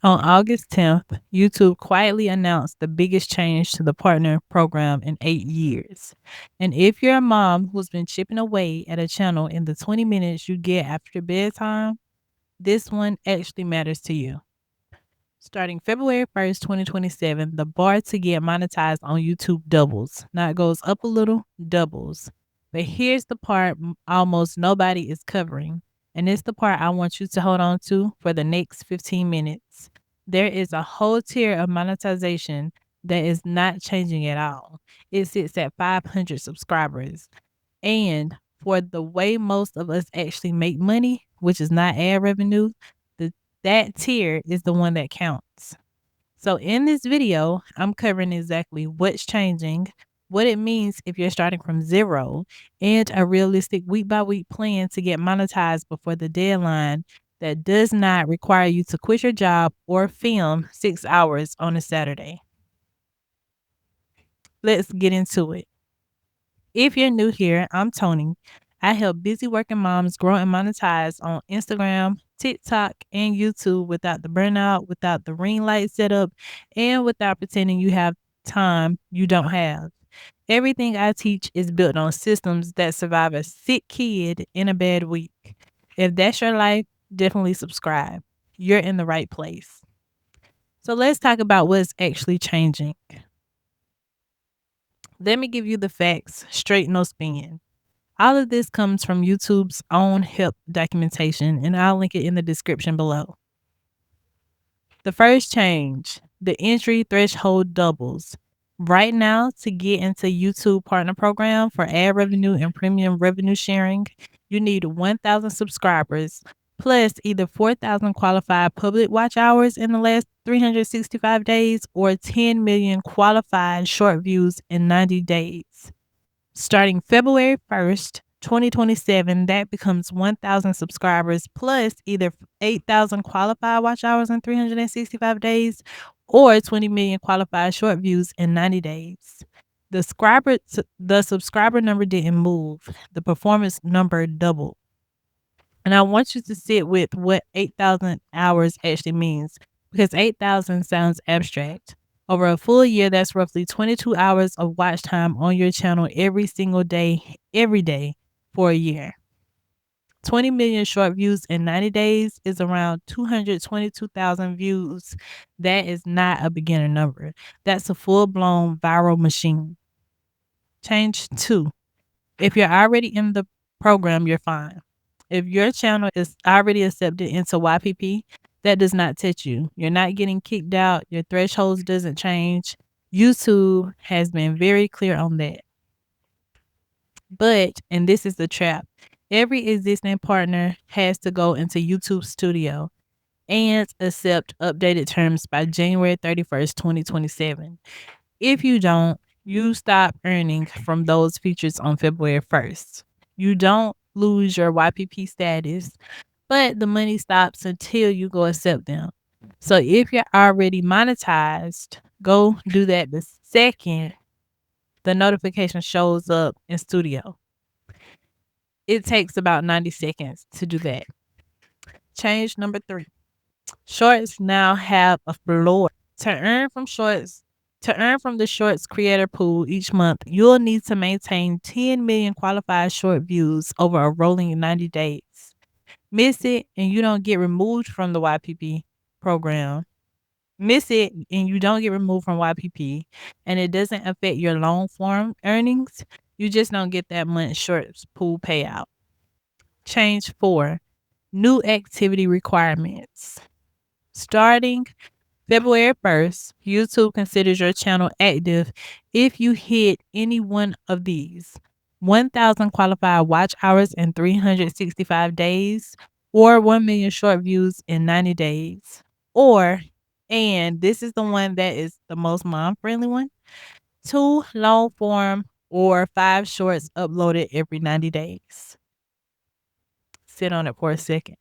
On August 10th, YouTube quietly announced the biggest change to the partner program in 8 years. And if you're a mom who's been chipping away at a channel in the 20 minutes you get after bedtime, this one actually matters to you. Starting February 1st, 2027, the bar to get monetized on YouTube doubles. Now it goes up a little, doubles. But here's the part almost nobody is covering. And it's the part I want you to hold on to for the next 15 minutes. There is a whole tier of monetization that is not changing at all. It sits at 500 subscribers. And for the way most of us actually make money, which is not ad revenue, the that tier is the one that counts. So in this video, I'm covering exactly what's changing, what it means if you're starting from zero, and a realistic week by week plan to get monetized before the deadline that does not require you to quit your job or film 6 hours on a Saturday. Let's get into it. If you're new here, I'm Tony. I help busy working moms grow and monetize on Instagram, TikTok, and YouTube without the burnout, without the ring light setup, and without pretending you have time you don't have. Everything I teach is built on systems that survive a sick kid in a bad week. If that's your life, definitely subscribe. You're in the right place. So let's talk about what's actually changing. Let me give you the facts, straight no spin. All of this comes from YouTube's own help documentation, and I'll link it in the description below. The first change, the entry threshold doubles. Right now, to get into YouTube Partner Program for ad revenue and premium revenue sharing, you need 1,000 subscribers plus either 4,000 qualified public watch hours in the last 365 days or 10 million qualified short views in 90 days. Starting February 1st, 2027, that becomes 1,000 subscribers plus either 8,000 qualified watch hours in 365 days or 20 million qualified short views in 90 days. The subscriber number didn't move. The performance number doubled. And I want you to sit with what 8,000 hours actually means because 8,000 sounds abstract. Over a full year, that's roughly 22 hours of watch time on your channel every single day, every day for a year. 20 million short views in 90 days is around 222,000 views. That is not a beginner number. That's a full-blown viral machine. Change 2. If you're already in the program, you're fine. If your channel is already accepted into YPP, that does not touch you. You're not getting kicked out. Your thresholds doesn't change. YouTube has been very clear on that. But, and this is the trap, every existing partner has to go into YouTube Studio and accept updated terms by January 31st, 2027. If you don't, you stop earning from those features on February 1st. You don't lose your YPP status, but the money stops until you go accept them. So if you're already monetized, go do that the second the notification shows up in Studio. It takes about 90 seconds to do that. Change number 3. Shorts now have a floor. To earn from the shorts creator pool each month, you'll need to maintain 10 million qualified short views over a rolling 90 days. Miss it and you don't get removed from the YPP program. Miss it and you don't get removed from YPP and it doesn't affect your long form earnings. You just don't get that month's shorts pool payout. Change 4. New activity requirements. Starting February 1st, YouTube considers your channel active if you hit any one of these: 1,000 qualified watch hours in 365 days, or 1 million short views in 90 days, or, and this is the one that is the most mom-friendly one, 2 long form or 5 shorts uploaded every 90 days. Sit on it for a second.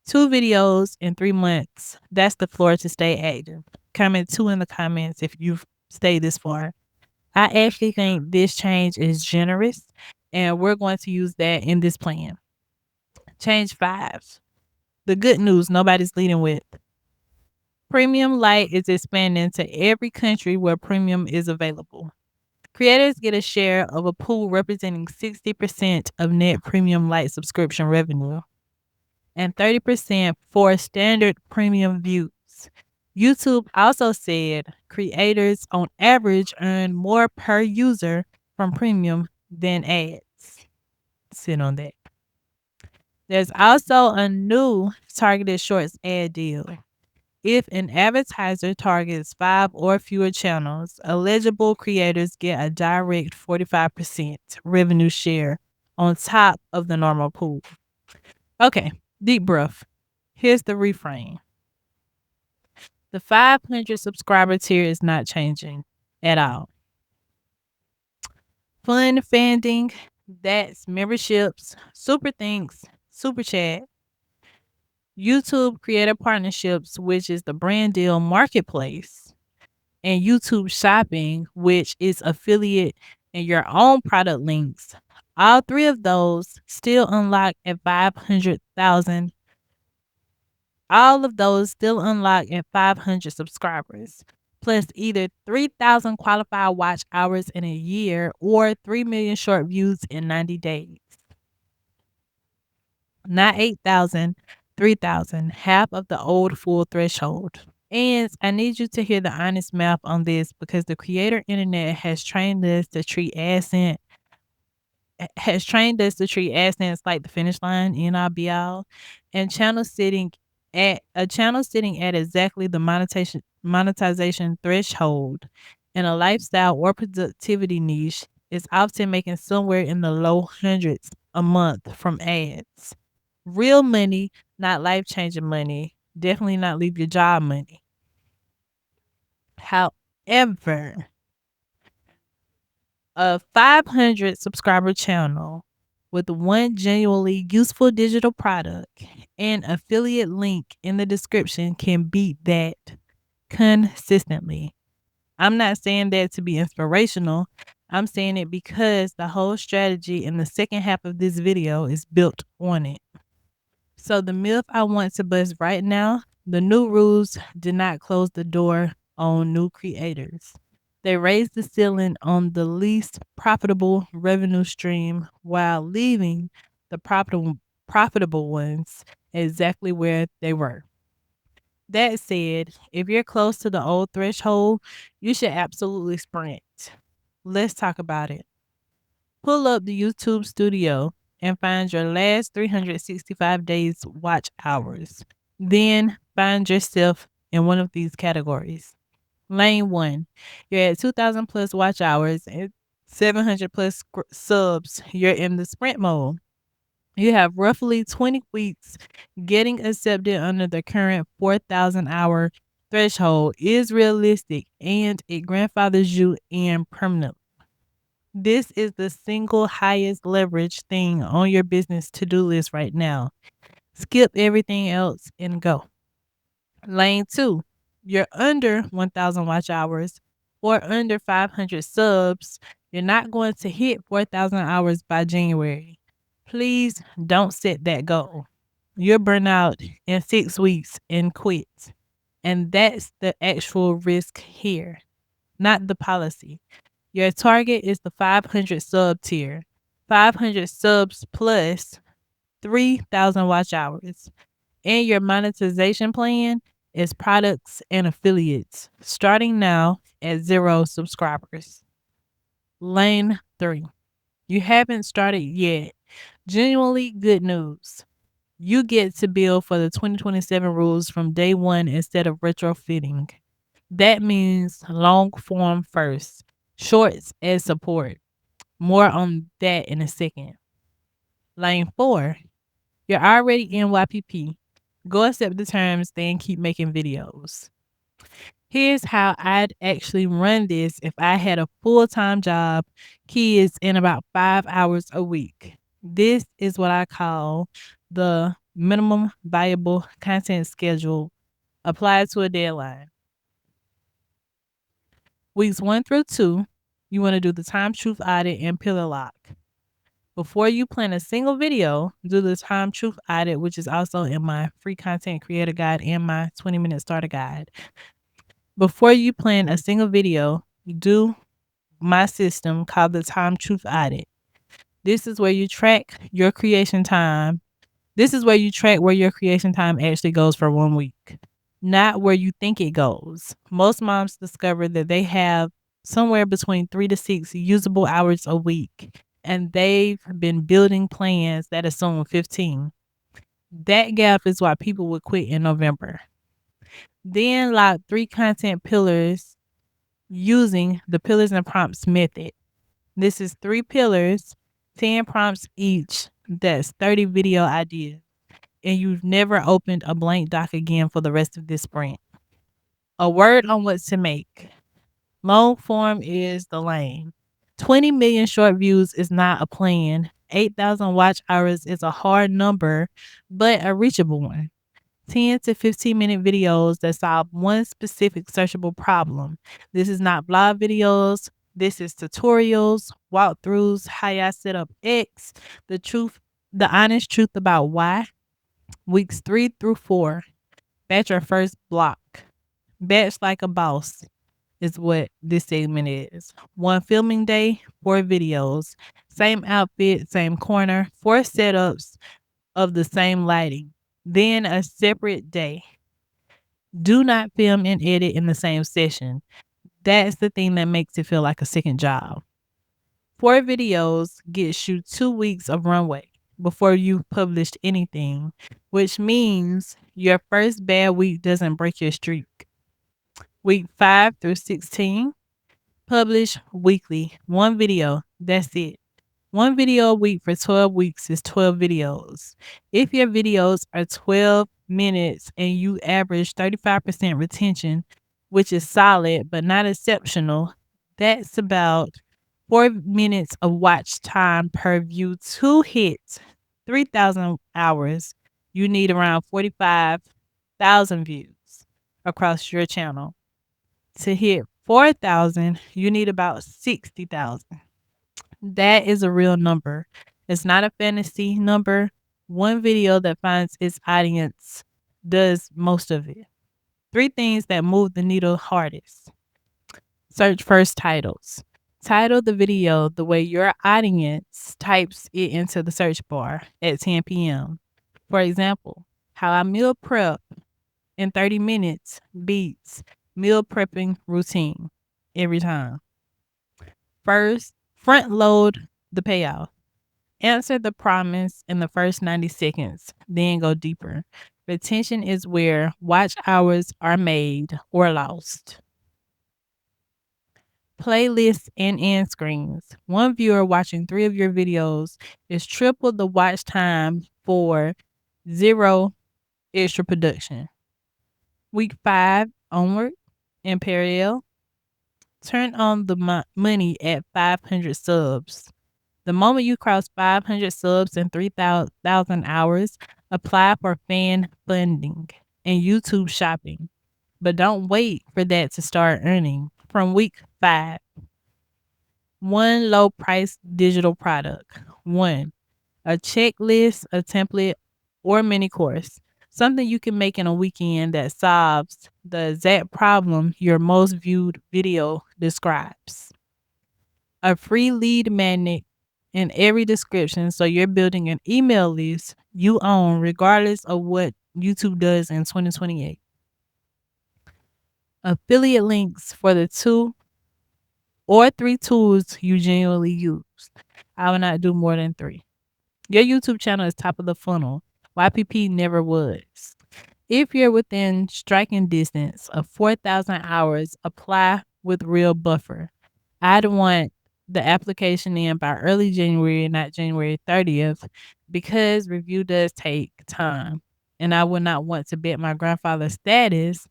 2 videos in 3 months. That's the floor to stay active. Comment 2 in the comments if you've stayed this far. I actually think this change is generous, and we're going to use that in this plan. Change 5. The good news nobody's leading with. Premium Light is expanding to every country where premium is available. Creators get a share of a pool representing 60% of net Premium Light subscription revenue and 30% for standard premium views. YouTube also said creators on average earn more per user from premium than ads. Sit on that. There's also a new targeted shorts ad deal. If an advertiser targets 5 or fewer channels, eligible creators get a direct 45% revenue share on top of the normal pool. Okay, deep breath. Here's the reframe. The 500 subscriber tier is not changing at all. Fun funding, that's memberships, super thanks, super chat, YouTube creator partnerships, which is the brand deal marketplace, and YouTube shopping, which is affiliate and your own product links. All three of those still unlock at 500,000. All of those still unlock at 500 subscribers, plus either 3,000 qualified watch hours in a year or 3 million short views in 90 days. Not 8,000, 3,000, half of the old full threshold. And I need you to hear the honest math on this because the creator internet has trained us to treat AdSense like the finish line, NRBL, and channel sitting at exactly the monetization threshold in a lifestyle or productivity niche is often making somewhere in the low hundreds a month from ads. Real money, not life-changing money. Definitely not leave your job money. However, a 500 subscriber channel with one genuinely useful digital product and affiliate link in the description can beat that consistently. I'm not saying that to be inspirational. I'm saying it because the whole strategy in the second half of this video is built on it. So the myth I want to bust right now, the new rules did not close the door on new creators. They raised the ceiling on the least profitable revenue stream while leaving the profitable ones exactly where they were. That said, if you're close to the old threshold, you should absolutely sprint. Let's talk about it. Pull up the YouTube studio and find your last 365 days watch hours. Then find yourself in one of these categories. Lane 1, you're at 2,000 plus watch hours and 700 plus subs. You're in the sprint mode. You have roughly 20 weeks. Getting accepted under the current 4,000 hour threshold is realistic and it grandfathers you in permanently. This is the single highest leverage thing on your business to-do list right now. Skip everything else and go. Lane 2, you're under 1,000 watch hours or under 500 subs. You're not going to hit 4,000 hours by January. Please don't set that goal. You'll burn out in 6 weeks and quit. And that's the actual risk here, not the policy. Your target is the 500 sub tier. 500 subs plus 3,000 watch hours. And your monetization plan is products and affiliates, starting now at 0 subscribers. Lane 3. You haven't started yet. Genuinely good news. You get to build for the 2027 rules from day one instead of retrofitting. That means long form first, shorts as support. More on that in a second. Lane 4. You're already in YPP. Go accept the terms, then keep making videos. Here's how I'd actually run this if I had a full-time job, kids, and about 5 hours a week. This is what I call the minimum viable content schedule applied to a deadline. Weeks 1 through 2, you want to do the time truth audit and pillar lock. Before you plan a single video, do the time truth audit, which is also in my free content creator guide and my 20-minute starter guide. Before you plan a single video, do my system called the time truth audit. This is where you track your creation time. This is where you track where your creation time actually goes for 1 week, not where you think it goes. Most moms discover that they have somewhere between 3 to 6 usable hours a week, and they've been building plans that assume 15. That gap is why people would quit in November. Then lock 3 content pillars using the pillars and prompts method. This is 3 pillars, 10 prompts each. That's 30 video ideas. And you've never opened a blank doc again for the rest of this sprint. A word on what to make. Long form is the lane. 20 million short views is not a plan. 8,000 watch hours is a hard number, but a reachable one. 10 to 15-minute videos that solve one specific searchable problem. This is not blog videos. This is tutorials, walkthroughs, how y'all set up X, the honest truth about why. Weeks 3 through 4, batch your first block. Batch like a boss is what this segment is. 1 filming day, 4 videos. Same outfit, same corner, 4 setups of the same lighting. Then a separate day. Do not film and edit in the same session. That's the thing that makes it feel like a second job. 4 videos gets you 2 weeks of runway before you've published anything, which means your first bad week doesn't break your streak. Week 5 through 16, publish weekly. 1 video. That's it. 1 video a week for 12 weeks is 12 videos. If your videos are 12 minutes and you average 35% retention, which is solid but not exceptional, that's about 4 minutes of watch time per view to hit 3,000 hours. You need around 45,000 views across your channel. To hit 4,000, you need about 60,000. That is a real number. It's not a fantasy number. 1 video that finds its audience does most of it. 3 things that move the needle hardest. Search first titles. Title the video the way your audience types it into the search bar at 10 p.m. For example, how I meal prep in 30 minutes beats meal prepping routine every time. First, front load the payoff. Answer the promise in the first 90 seconds, then go deeper. Retention is where watch hours are made or lost. Playlists and end screens. 1 viewer watching 3 of your videos is triple the watch time for 0 extra production. Week 5 onward, in parallel, turn on the money at 500 subs. The moment you cross 500 subs and 3,000 hours, apply for fan funding and YouTube shopping. But don't wait for that to start earning. From week 5, 1 low price digital product. 1, a checklist, a template, or mini course. Something you can make in a weekend that solves the exact problem your most viewed video describes. A free lead magnet in every description, so you're building an email list you own regardless of what YouTube does in 2028. Affiliate links for the 2 or 3 tools you genuinely use. I will not do more than 3. Your YouTube channel is top of the funnel. YPP never was. If you're within striking distance of 4,000 hours, apply with real buffer. I'd want the application in by early January, not January 30th, because review does take time. And I would not want to bet my grandfather's status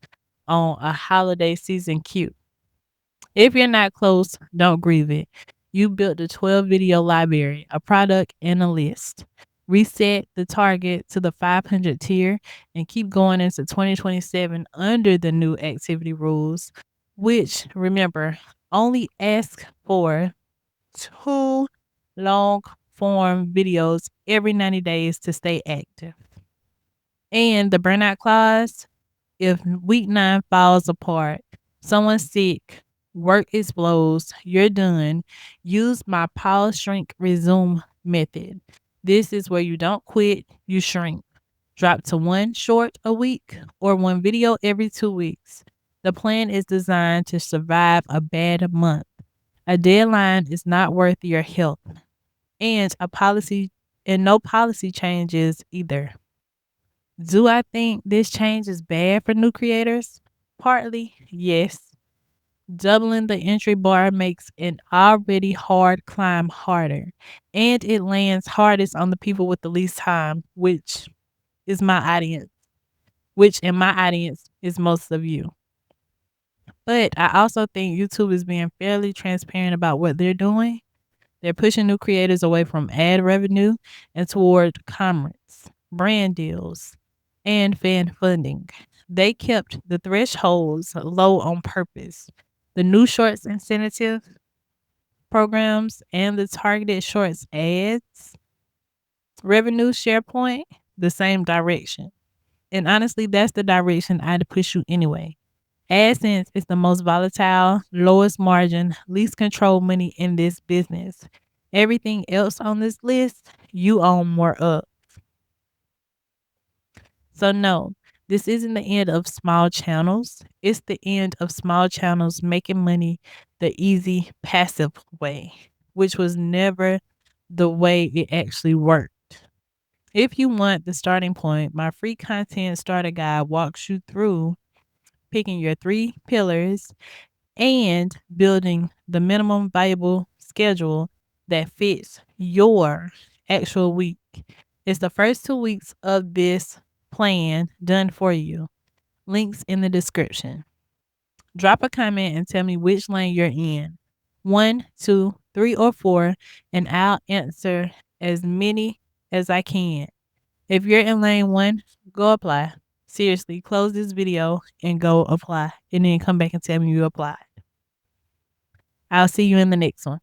on a holiday season queue. If you're not close, don't grieve it. You built a 12 video library, a product, and a list. Reset the target to the 500 tier and keep going into 2027 under the new activity rules, which, remember, only ask for 2 long form videos every 90 days to stay active. And the burnout clause, if week 9 falls apart, someone's sick, work explodes, you're done, use my pause, shrink, resume method. This is where you don't quit, you shrink. Drop to one short a week or one video every 2 weeks. The plan is designed to survive a bad month. A deadline is not worth your health, and no policy changes either. Do I think this change is bad for new creators? Partly, yes. Doubling the entry bar makes an already hard climb harder, and it lands hardest on the people with the least time, is my audience, which in my audience is most of you. But I also think YouTube is being fairly transparent about what they're doing. They're pushing new creators away from ad revenue and toward comments, brand deals, and fan funding. They kept the thresholds low on purpose. The new shorts incentive programs and the targeted shorts ads revenue share point, the same direction. And honestly, that's the direction I'd push you anyway. AdSense is the most volatile, lowest margin, least controlled money in this business. Everything else on this list, you own more of. So, no, this isn't the end of small channels. It's the end of small channels making money the easy, passive way, which was never the way it actually worked. If you want the starting point, my free content starter guide walks you through picking your 3 pillars and building the minimum viable schedule that fits your actual week. It's the first 2 weeks of this plan done for you. Links in the description. Drop a comment and tell me which lane you're in. 1, 2, 3, or 4, and I'll answer as many as I can. If you're in lane 1, go apply. Seriously, close this video and go apply. And then come back and tell me you applied. I'll see you in the next one.